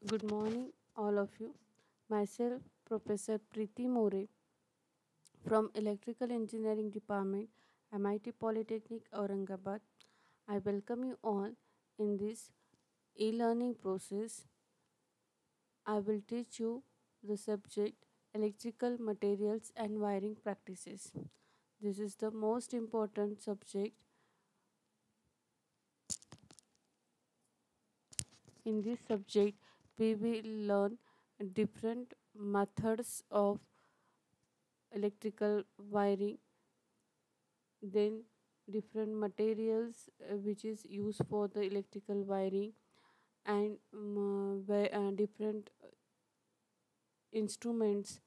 Good morning, all of you. Myself, Professor Preeti More from Electrical Engineering Department, MIT Polytechnic, Aurangabad. I welcome you all in this e-learning process. I will teach you the subject electrical materials and wiring practices. This is the most important subject. In this subject, we will learn different methods of electrical wiring, then different materials which is used for the electrical wiring, and different instruments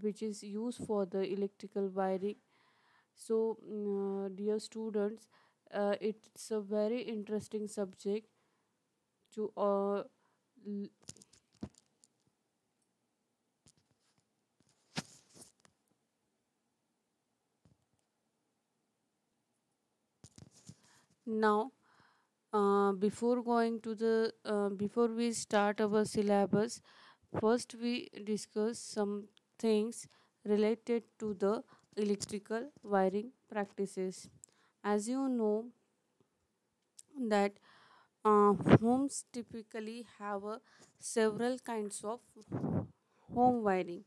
which is used for the electrical wiring. So dear students, it's a very interesting subject to l- now. Before going to the before we start our syllabus, first we discuss some things related to the electrical wiring practices. As you know that homes typically have several kinds of home wiring,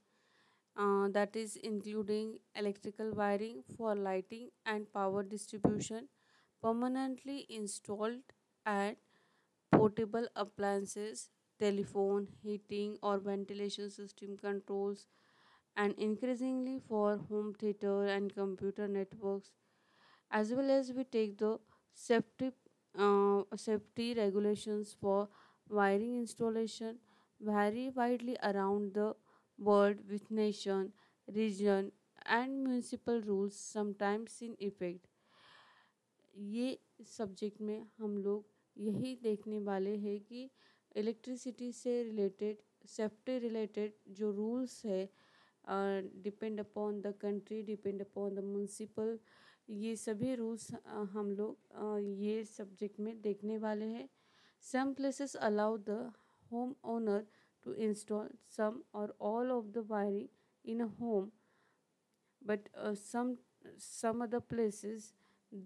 that is including electrical wiring for lighting and power distribution, permanently installed at portable appliances, telephone, heating or ventilation system controls, and increasingly for home theater and computer networks. As well as we take the safety safety regulations for wiring installation vary widely around the world, with nation, region and municipal rules sometimes in effect. ये subject में हम लोग यही देखने वाले हैं कि electricity से रिलेटेड, सेफ्टी रिलेटेड जो रूल्स है, depend upon the country, depend upon the municipal, ये सभी रूल्स हम लोग ये सब्जेक्ट में देखने वाले हैं. Some places allow the home owner to install some or all of the wiring in a home, but some other places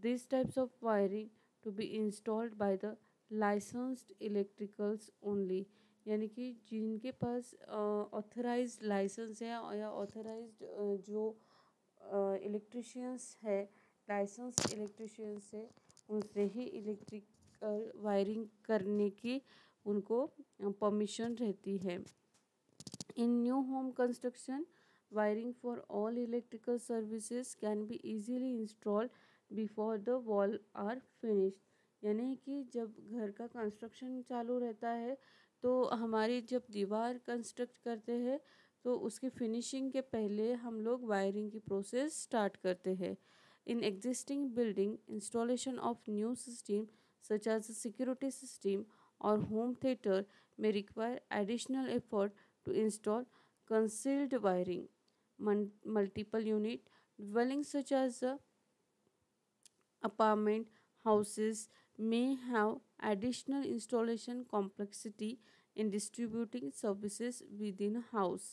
these types of wiring to be installed by the licensed electricals only. यानी कि जिनके पास authorised licence है या authorised जो electricians है, licence electricians है, उनसे ही electrical wiring करने की उनको परमिशन रहती है. In new home construction, wiring for all electrical services can be easily installed before the wall are finished. यानी कि जब घर का कंस्ट्रक्शन चालू रहता है तो हमारी जब दीवार कंस्ट्रक्ट करते हैं तो उसकी फिनिशिंग के पहले हम लोग वायरिंग की प्रोसेस स्टार्ट करते हैं. In existing building, installation of new system such as a security system or home theater may require additional effort to install concealed wiring. Multiple unit dwellings such as apartment houses may have additional installation complexity in distributing services within a house.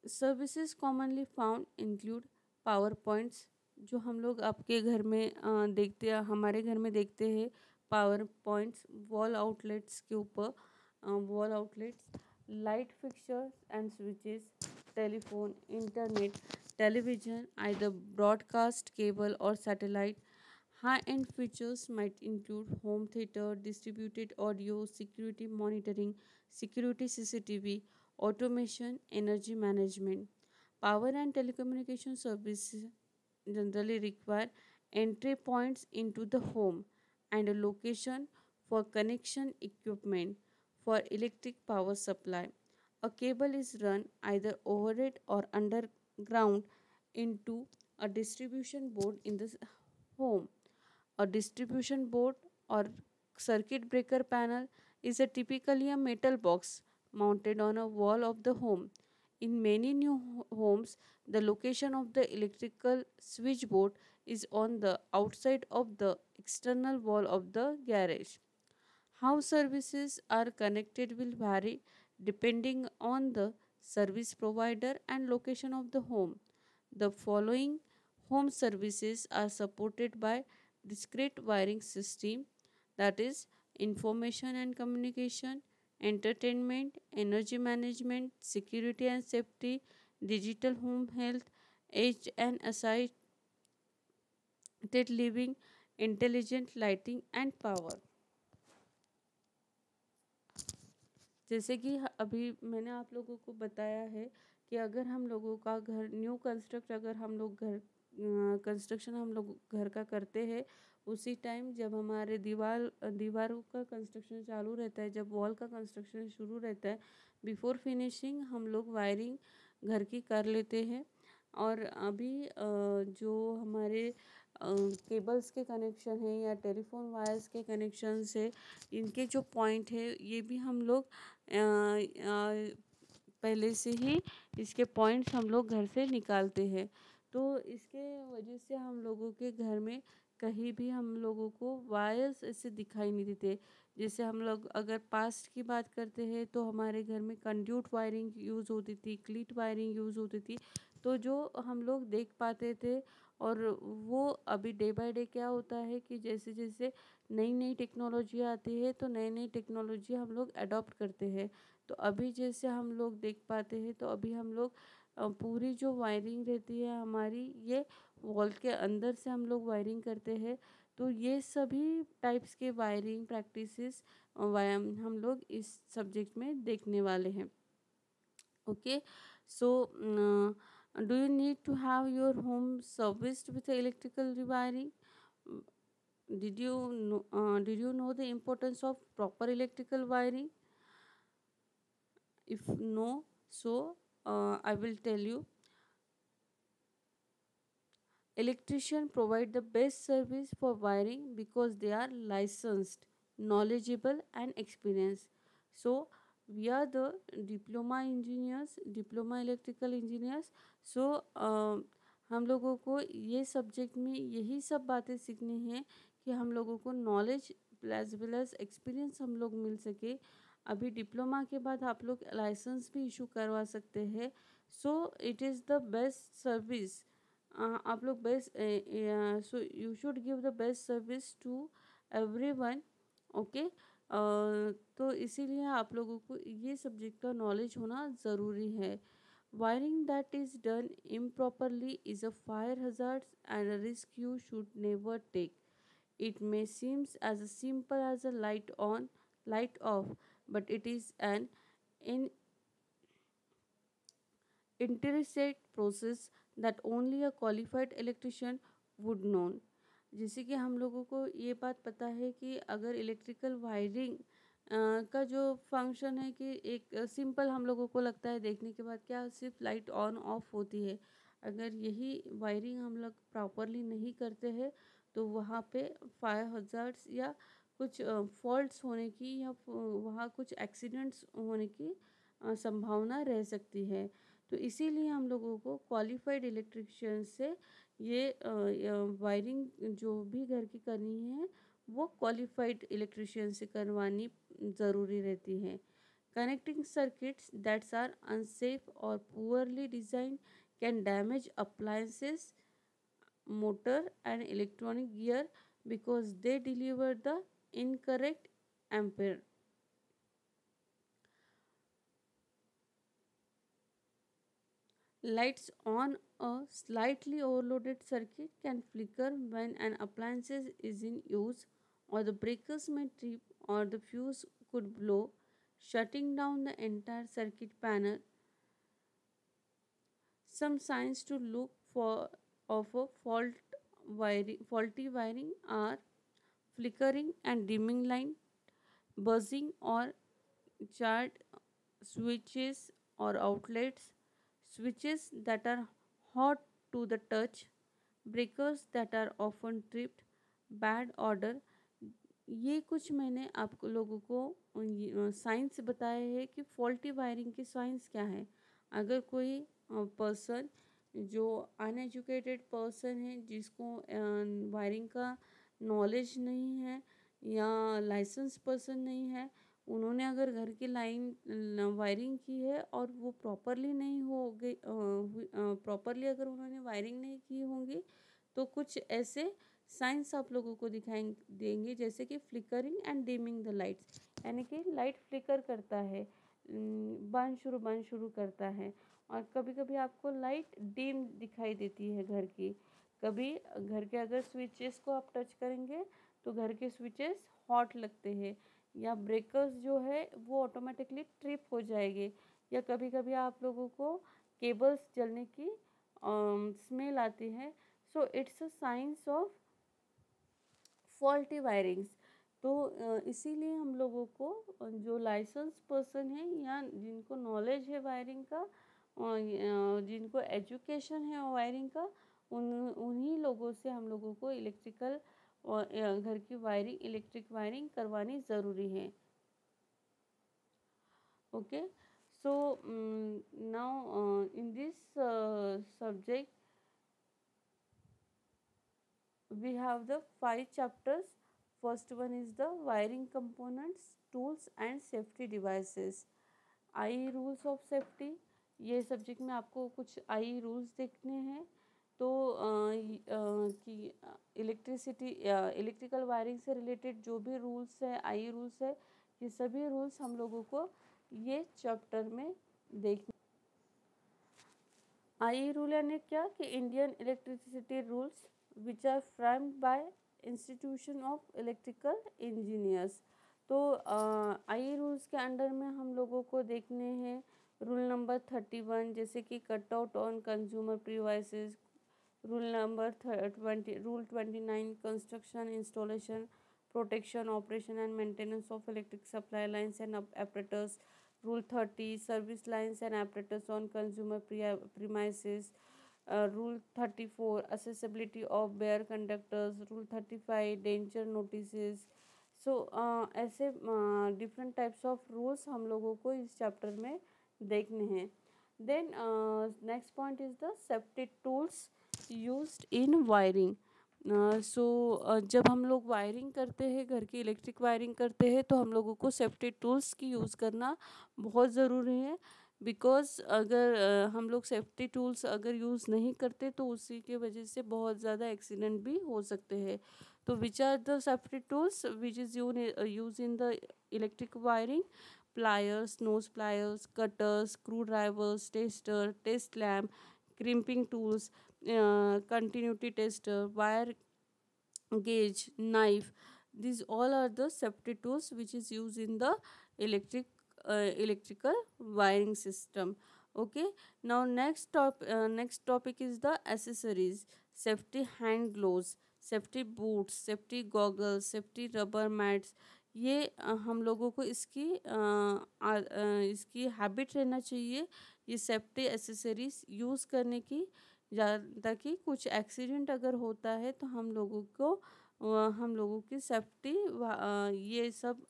Services commonly found include power points, जो हम लोग आपके घर में देखते हैं, हमारे घर में देखते हैं. पावर पॉइंट्स वॉल आउटलेट्स के ऊपर, wall outlets, light fixtures and switches, telephone, internet, television, either broadcast cable or satellite. High-end features might include home theater, distributed audio, security monitoring, security CCTV, automation, energy management. Power and telecommunication services generally require entry points into the home and a location for connection equipment. For electric power supply, a cable is run either overhead or underground into a distribution board in the home. A distribution board or circuit breaker panel is a typically a metal box mounted on a wall of the home. In many new homes, the location of the electrical switchboard is on the outside of the external wall of the garage. How services are connected will vary depending on the service provider and location of the home. The following home services are supported by discrete wiring system, that is information and communication, entertainment, energy management, security and safety, digital home health, aged and assisted living, intelligent lighting and power. जैसे कि अभी मैंने आप लोगों को बताया है कि अगर हम लोगों का घर न्यू कंस्ट्रक्ट अगर हम लोग घर कंस्ट्रक्शन हम लोग घर का करते हैं, उसी टाइम जब हमारे दीवारों का कंस्ट्रक्शन चालू रहता है, जब वॉल का कंस्ट्रक्शन शुरू रहता है, बिफोर फिनिशिंग हम लोग वायरिंग घर की कर लेते हैं। और अभी जो हमारे केबल्स के कनेक्शन है या टेलीफोन वायर्स के कनेक्शन से इनके जो पॉइंट है ये भी हम लोग पहले से ही इसके पॉइंट्स हम लोग घर से निकालते हैं। तो इसके वजह से हम लोगों के घर में कहीं भी हम लोगों को वायर्स ऐसे दिखाई नहीं देते। जैसे हम लोग अगर पास्ट की बात करते हैं तो हमारे घर में कंड्यूट वायरिंग यूज़ होती थी, क्लीट वायरिंग यूज़ होती थी। तो जो हम लोग देख पाते थे, और वो अभी डे बाय डे क्या होता है कि जैसे जैसे नई नई टेक्नोलॉजी आती है तो नई नई टेक्नोलॉजी हम लोग अडॉप्ट करते हैं। तो अभी जैसे हम लोग देख पाते हैं तो अभी हम लोग पूरी जो वायरिंग रहती है हमारी, ये वॉल के अंदर से हम लोग वायरिंग करते हैं। तो ये सभी टाइप्स के वायरिंग प्रैक्टिसेस हम लोग इस सब्जेक्ट में देखने वाले हैं। Okay, so do you need to have your home serviced with electrical rewiring? Did you know the importance of proper electrical wiring? If no, so I will tell you. Electricians provide the best service for wiring because they are licensed, knowledgeable, and experienced. So we are the diploma engineers, diploma electrical engineers. So हम लोगों को ये subject में यही सब बातें सीखनी है कि हम लोगों को knowledge plus well as experience हम लोग मिल सके। अभी डिप्लोमा के बाद आप लोग लाइसेंस भी इशू करवा सकते हैं। So it is the best service. आप लोग best, so you should give the best service to everyone. Okay, तो इसीलिए आप लोगों को ये सब्जेक्ट का नॉलेज होना ज़रूरी है। Wiring that is done improperly is a fire hazard and a risk you should never take. It may seem as simple as a light on, light off, but it is an in intricate process that only a qualified electrician would know. जैसे कि हम लोगों को ये बात पता है कि अगर इलेक्ट्रिकल वायरिंग का जो फंक्शन है कि एक सिंपल हम लोगों को लगता है देखने के बाद, क्या सिर्फ लाइट ऑन ऑफ होती है। अगर यही वायरिंग हम लोग प्रॉपरली नहीं करते हैं तो वहाँ पे फायर हजार्ड्स या कुछ फॉल्ट्स होने की या वहाँ कुछ एक्सीडेंट्स होने की संभावना रह सकती है। तो इसीलिए हम लोगों को क्वालिफाइड इलेक्ट्रिशियन से ये वायरिंग जो भी घर की करनी है वो क्वालिफाइड इलेक्ट्रिशियन से करवानी ज़रूरी रहती है। Connecting circuits that's are unsafe और poorly design can damage appliances, motor and electronic gear because they deliver the incorrect ampere. Lights on a slightly overloaded circuit can flicker when an appliance is in use, or the breakers may trip, or the fuse could blow, shutting down the entire circuit panel. Some signs to look for of a faulty wiring are flickering and dimming line, buzzing or charred switches or outlets, switches that are hot to the touch, breakers that are often tripped, bad order। ये कुछ मैंने आप लोगों को science बताए हैं कि faulty wiring की साइंस क्या है। अगर कोई पर्सन जो अनएजुकेटेड पर्सन है, जिसको वायरिंग का नॉलेज नहीं है, या लाइसेंस पर्सन नहीं है, उन्होंने अगर घर की लाइन वायरिंग की है और वो प्रॉपरली नहीं हो गई, प्रॉपरली अगर उन्होंने वायरिंग नहीं की होंगी, तो कुछ ऐसे साइंस आप लोगों को दिखाई देंगे, जैसे कि flickering and dimming the lights, यानी कि लाइट फ्लिकर करता है, बंद शुरू करता है। और कभी कभी आपको लाइट डिम दिखाई देती है घर की। कभी घर के अगर स्विचेस को आप टच करेंगे तो घर के स्विचेस हॉट लगते हैं, या ब्रेकर्स जो है वो ऑटोमेटिकली ट्रिप हो जाएंगे, या कभी कभी आप लोगों को केबल्स जलने की स्मेल आती है। So it's a science of faulty wirings. तो इसीलिए हम लोगों को जो लाइसेंस पर्सन है या जिनको नॉलेज है वायरिंग का, जिनको एजुकेशन है वायरिंग का, उन्हीं लोगों से हम लोगों को इलेक्ट्रिकल घर की वायरिंग, इलेक्ट्रिक वायरिंग करवानी ज़रूरी है। Okay, so now in this subject we have the 5 chapters. First one is the wiring components, tools and safety devices. I rules of safety, ये सब्जेक्ट में आपको कुछ आई रूल्स देखने हैं। तो कि इलेक्ट्रिसिटी इलेक्ट्रिकल वायरिंग से रिलेटेड जो भी रूल्स है, आई रूल्स है, ये सभी रूल्स हम लोगों को ये चैप्टर में देखने। आई रूल यानी क्या कि Indian electricity rules which are framed by institution of electrical engineers. तो आई रूल्स के अंडर में हम लोगों को देखने हैं रूल नंबर 31, जैसे कि cut out on consumer premises, rule number 20, rule 29 construction installation protection operation and maintenance of electric supply lines and apparatus, Rule 30 service lines and apparatus on consumer premises, Rule 34 accessibility of bare conductors, Rule 35 danger notices। सो ऐसे different types of rules हम लोगों को इस chapter में देखने हैं। Then next point is the safety tools used in wiring. So जब हम लोग वायरिंग करते हैं, घर की इलेक्ट्रिक वायरिंग करते हैं, तो हम लोगों को सेफ्टी टूल्स की यूज़ करना बहुत ज़रूरी है। बिकॉज़ अगर हम लोग सेफ्टी टूल्स अगर यूज़ नहीं करते तो उसी के वजह से बहुत ज़्यादा एक्सीडेंट भी हो सकते हैं। तो which are the safety tools which is use in the electric wiring? pliers, nose pliers, cutters, screwdrivers, tester, test lamp, crimping tools, continuity tester, wire gauge, knife. These all are the safety tools which is used in the electrical wiring system. Okay, now next topic is the accessories: safety hand gloves, safety boots, safety goggles, safety rubber mats। ये हम लोगों को इसकी habit रहना चाहिए, ये safety accessories use करने की, ताकि कुछ एक्सीडेंट अगर होता है तो हम लोगों को हम लोगों की सेफ्टी, ये सब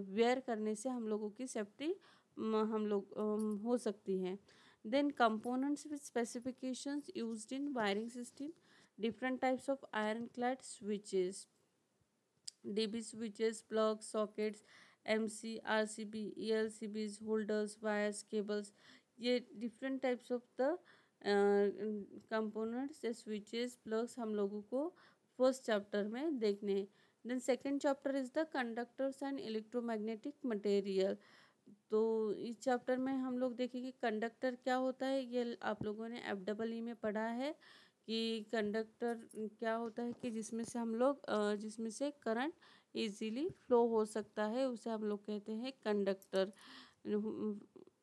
वेयर करने से हम लोगों की सेफ्टी हम लोग हो सकती है। Then components with specifications used in wiring system, different types of iron clad switches, DB switches, plug sockets, MC, RCB, ELCBs, holders, wires, cables. ये different types of the components या स्विचेस, प्लग्स हम लोगों को first chapter में देखने हैं। Then second chapter is the conductors and electromagnetic material. तो इस चैप्टर में हम लोग देखेंगे कंडक्टर क्या होता है। ये आप लोगों ने FEE में पढ़ा है कि कंडक्टर क्या होता है, कि जिसमें से हम लोग जिसमें से करंट इजीली फ्लो हो सकता है, उसे हम लोग कहते हैं conductor,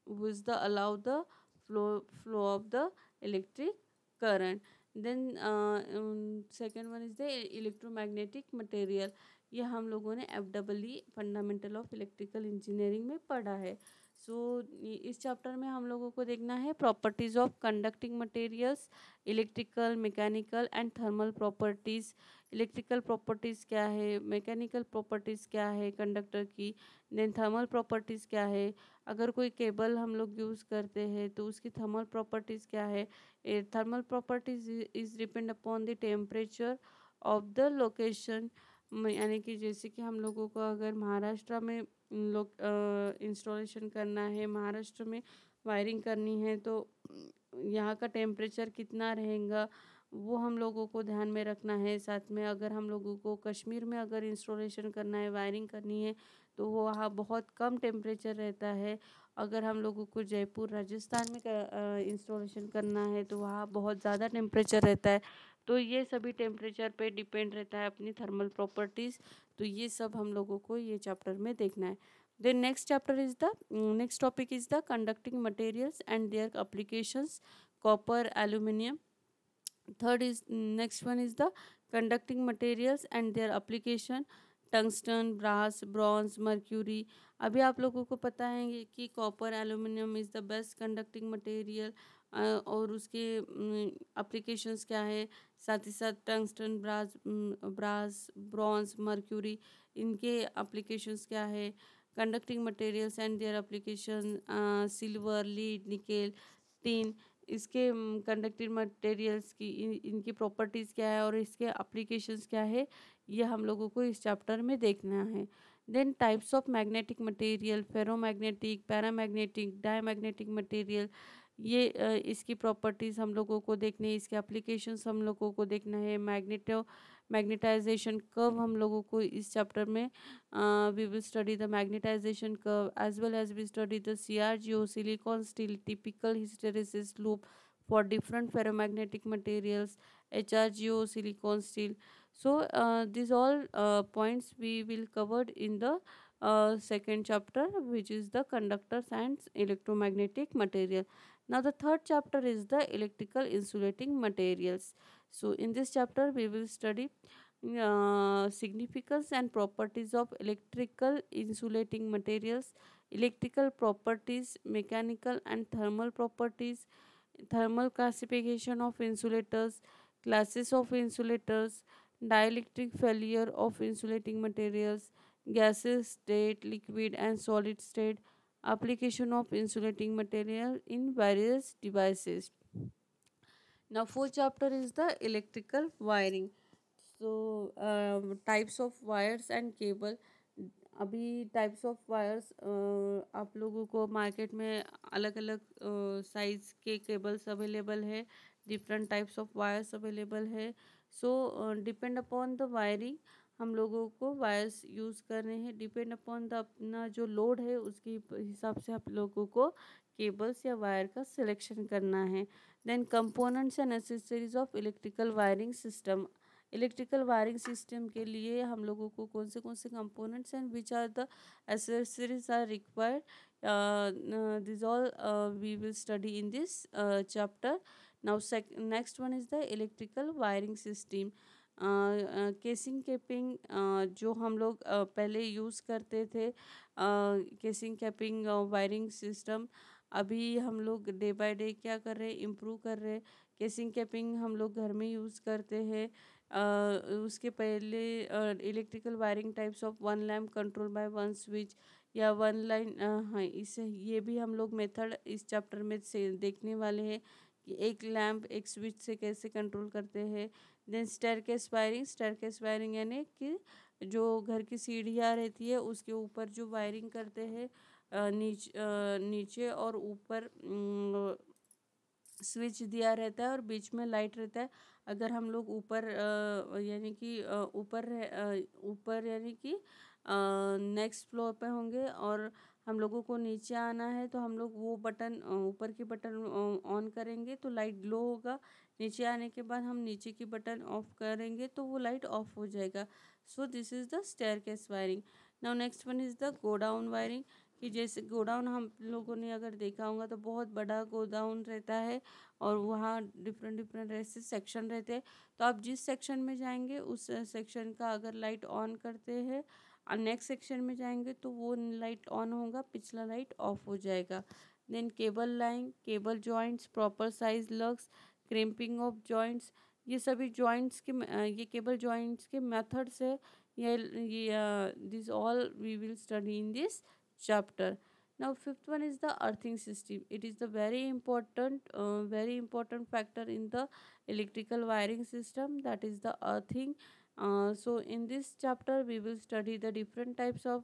who is the allow the flow of the electric current। Then second one is the electromagnetic material. ये हम लोगों ने FEE fundamental of electrical engineering में पढ़ा है। सो इस चैप्टर में हम लोगों को देखना है properties of conducting materials, electrical, mechanical and thermal properties. Electrical properties क्या है, मैकेनिकल प्रॉपर्टीज़ क्या है कंडक्टर की, देन थर्मल प्रॉपर्टीज़ क्या है। अगर कोई केबल हम लोग यूज़ करते हैं तो उसकी थर्मल प्रॉपर्टीज़ क्या है। Thermal properties is depend upon the temperature of the location, यानी कि जैसे कि हम लोगों को अगर महाराष्ट्र में लोग इंस्टॉलेशन करना है, महाराष्ट्र में वायरिंग करनी है, तो यहाँ का टेम्परेचर कितना रहेगा वो हम लोगों को ध्यान में रखना है। साथ में अगर हम लोगों को कश्मीर में अगर इंस्टॉलेशन करना है, वायरिंग करनी है, तो वो वहाँ बहुत कम टेम्परेचर रहता है। अगर हम लोगों को जयपुर राजस्थान में इंस्टॉलेशन करना है, तो वहाँ बहुत ज़्यादा टेम्परेचर रहता है। तो ये सभी टेम्परेचर पे डिपेंड रहता है अपनी थर्मल प्रॉपर्टीज़। तो ये सब हम लोगों को ये चैप्टर में देखना है। Then next topic is the conducting materials and their applications, copper, aluminium. Third is next one is the conducting materials and their application, tungsten, brass, bronze, mercury. अभी आप लोगों को पता है कि copper, aluminium is the best conducting material, और उसके applications क्या है। साथ ही साथ टंगस्टन, ब्रास, ब्रॉन्ज, मर्क्यूरी, इनके एप्लीकेशंस क्या है। Conducting materials and their application, silver, lead, nickel, tin, इसके कंडक्टिव मटेरियल्स की इनकी प्रॉपर्टीज़ क्या है और इसके एप्लीकेशंस क्या है, ये हम लोगों को इस चैप्टर में देखना है। Then types of magnetic material, ferromagnetic, paramagnetic, diamagnetic material, ये इसकी प्रॉपर्टीज़ हम लोगों को देखने हैं, इसके एप्लीकेशंस हम लोगों को देखना है। मैग्नेटाइजेशन कर्व हम लोगों को इस चैप्टर में we will study the magnetization curve as well as we study the CRGO, silicon steel, typical hysteresis loop for different ferromagnetic materials, HRGO, silicon steel. So these all points we will covered in the second chapter, which is the conductors and electromagnetic material. Now the third chapter is the electrical insulating materials. So in this chapter we will study significance and properties of electrical insulating materials, electrical properties, mechanical and thermal properties, thermal classification of insulators, classes of insulators, dielectric failure of insulating materials, gaseous state, liquid and solid state, application of insulating material in various devices. Now fourth chapter is the electrical wiring. So types of wires and cable. अभी types of wires आप लोगों को market में अलग अलग size के cables available है, different types of wires available है। So depend upon the wiring हम लोगों को वायर्स यूज़ कर रहे हैं, डिपेंड अपॉन द अपना जो लोड है उसके हिसाब से आप लोगों को केबल्स या वायर का सिलेक्शन करना है। Then components and accessories of electrical wiring system. Electrical wiring system के लिए हम लोगों को कौन से components and which are the accessories are required, this all we will study in this chapter. Now next one is the electrical wiring system. Casing capping जो हम लोग पहले यूज़ करते थे, केसिंग कैपिंग वायरिंग सिस्टम अभी हम लोग day by day क्या कर रहे हैं, इम्प्रूव कर रहे हैं। केसिंग कैपिंग हम लोग घर में यूज़ करते हैं। उसके पहले electrical wiring types of one lamp control by one switch या वन लाइन, हाँ इसे ये भी हम लोग मेथड इस चैप्टर में से देखने वाले हैं कि एक लैम्प एक स्विच से कैसे कंट्रोल करते हैं। देन स्टेयरकेस वायरिंग यानी कि जो घर की सीढ़ियाँ रहती है उसके ऊपर जो वायरिंग करते हैं, नीचे और ऊपर स्विच दिया रहता है और बीच में लाइट रहता है। अगर हम लोग ऊपर यानी कि ऊपर यानी कि नेक्स्ट फ्लोर पे होंगे और हम लोगों को नीचे आना है, तो हम लोग वो बटन ऊपर की बटन ऑन करेंगे तो लाइट ग्लो होगा। नीचे आने के बाद हम नीचे की बटन ऑफ करेंगे तो वो लाइट ऑफ हो जाएगा। So this is the staircase wiring. Now next one is the godown wiring, कि जैसे गोडाउन हम लोगों ने अगर देखा होगा तो बहुत बड़ा गोडाउन रहता है और वहाँ डिफरेंट डिफरेंट ऐसे सेक्शन रहते हैं। तो आप जिस सेक्शन में जाएंगे उस सेक्शन का अगर लाइट ऑन करते हैं और नेक्स्ट सेक्शन में जाएंगे तो वो लाइट ऑन होगा, पिछला लाइट ऑफ हो जाएगा। Then cable line, cable joints, proper size lugs, crimping of joints, ये सभी जॉइंट्स के ये केबल जॉइंट्स के मेथड्स है। ये this all we will study in this chapter. Now fifth one is the earthing system. It is the very important factor in the electrical wiring system, that is the earthing. So in this chapter we will study the different types of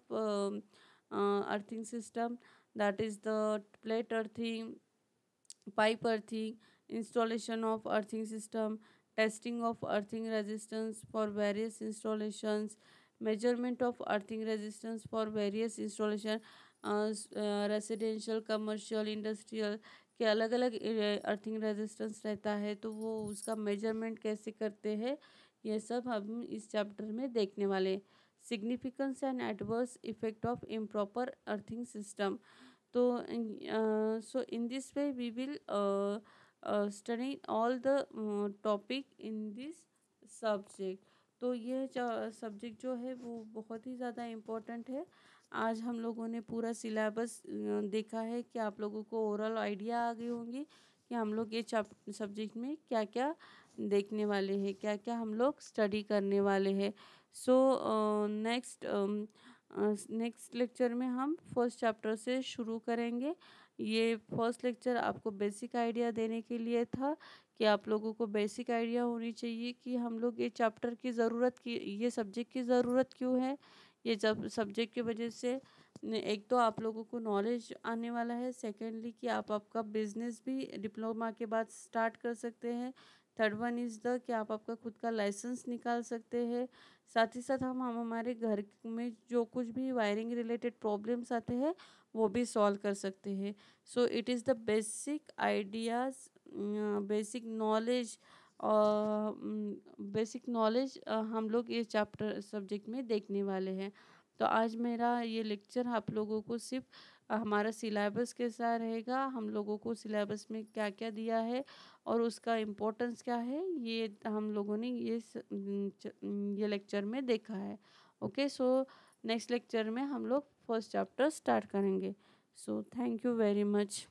earthing system, that is the plate earthing, pipe earthing, installation of earthing system, testing of earthing resistance for various installations, measurement of earthing resistance for various installation, residential commercial industrial के अलग अलग earthing resistance रहता है, तो वो उसका measurement कैसे करते हैं, ये सब हम इस चैप्टर में देखने वाले. Significance and adverse effect of improper earthing system. So, so in this way we will study all the topic in this subject. तो ये सब्जेक्ट जो है वो बहुत ही ज़्यादा इम्पोर्टेंट है. आज हम लोगों ने पूरा सिलेबस देखा है कि आप लोगों को ओवरऑल आइडिया आ गई होंगी कि हम लोग ये सब्जेक्ट में क्या क्या देखने वाले हैं, क्या क्या हम लोग स्टडी करने वाले हैं. सो नेक्स्ट लेक्चर में हम फर्स्ट चैप्टर से शुरू करेंगे. ये फर्स्ट लेक्चर आपको बेसिक आइडिया देने के लिए था कि आप लोगों को बेसिक आइडिया होनी चाहिए कि हम लोग ये चैप्टर की ज़रूरत की, ये सब्जेक्ट की ज़रूरत क्यों है. ये जब सब्जेक्ट की वजह से एक तो आप लोगों को नॉलेज आने वाला है, सेकेंडली कि आप आपका बिजनेस भी डिप्लोमा के बाद स्टार्ट कर सकते हैं. थर्ड वन इज़ द कि आप आपका खुद का लाइसेंस निकाल सकते हैं. साथ ही साथ हम हमारे घर में जो कुछ भी वायरिंग रिलेटेड प्रॉब्लम्स आते हैं वो भी सॉल्व कर सकते हैं. So it is the basic ideas, basic knowledge, basic knowledge हम लोग ये चैप्टर सब्जेक्ट में देखने वाले हैं. तो आज मेरा ये लेक्चर आप लोगों को सिर्फ हमारा सिलेबस कैसा रहेगा, हम लोगों को सिलेबस में क्या क्या दिया है और उसका इम्पोर्टेंस क्या है, ये हम लोगों ने ये लेक्चर में देखा है. ओके, सो नेक्स्ट लेक्चर में हम लोग फर्स्ट चैप्टर स्टार्ट करेंगे. So thank you very much.